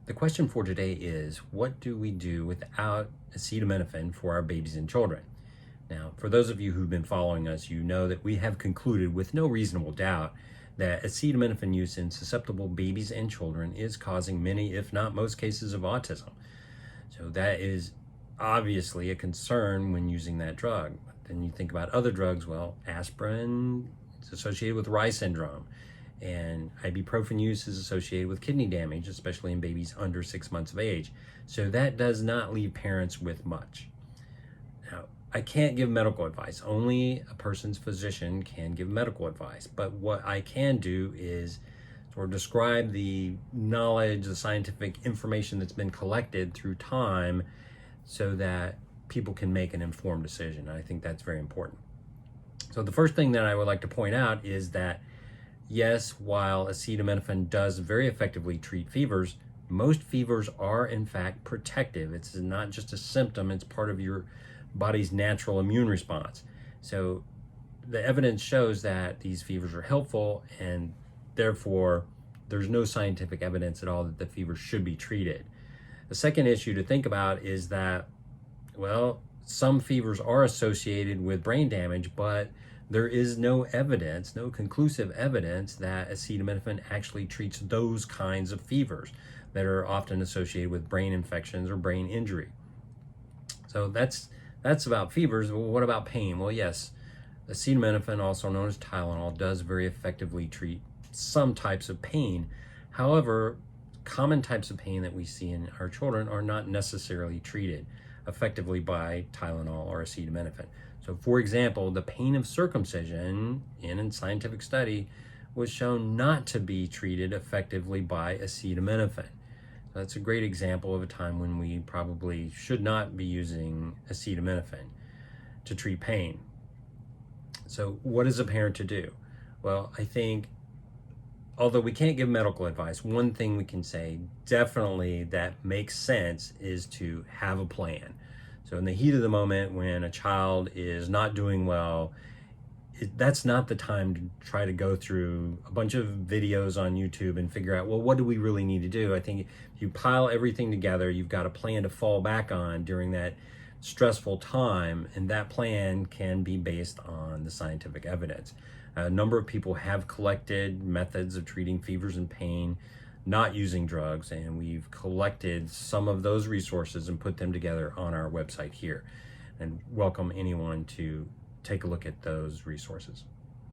The question for today is, what do we do without acetaminophen for our babies and children? Now, for those of you who've been following us, you know that we have concluded with no reasonable doubt that acetaminophen use in susceptible babies and children is causing many, if not most, cases of autism. So that is obviously a concern when using that drug. Then you think about other drugs. Well, aspirin is associated with Reye syndrome, and ibuprofen use is associated with kidney damage, especially in babies under 6 months of age. So that does not leave parents with much. Now, I can't give medical advice. Only a person's physician can give medical advice. But what I can do is sort of describe the knowledge, the scientific information that's been collected through time so that people can make an informed decision. I think that's very important. So the first thing that I would like to point out is that yes, while acetaminophen does very effectively treat fevers, most fevers are in fact protective. It's not just a symptom, it's part of your body's natural immune response. So the evidence shows that these fevers are helpful, and therefore there's no scientific evidence at all that the fever should be treated. The second issue to think about is that, well, some fevers are associated with brain damage, but there is no evidence, no conclusive evidence that acetaminophen actually treats those kinds of fevers that are often associated with brain infections or brain injury. So that's about fevers. Well, what about pain? Well, yes, acetaminophen, also known as Tylenol, does very effectively treat some types of pain. However, common types of pain that we see in our children are not necessarily treated effectively by Tylenol or acetaminophen. So for example, the pain of circumcision in a scientific study was shown not to be treated effectively by acetaminophen. So that's a great example of a time when we probably should not be using acetaminophen to treat pain. So what is a parent to do? Well, I think, although we can't give medical advice, one thing we can say definitely that makes sense is to have a plan. So in the heat of the moment when a child is not doing well, that's not the time to try to go through a bunch of videos on YouTube and figure out, well, what do we really need to do? I think if you pile everything together, you've got a plan to fall back on during that stressful time, and that plan can be based on the scientific evidence. A number of people have collected methods of treating fevers and pain not using drugs, and we've collected some of those resources and put them together on our website here, and welcome anyone to take a look at those resources.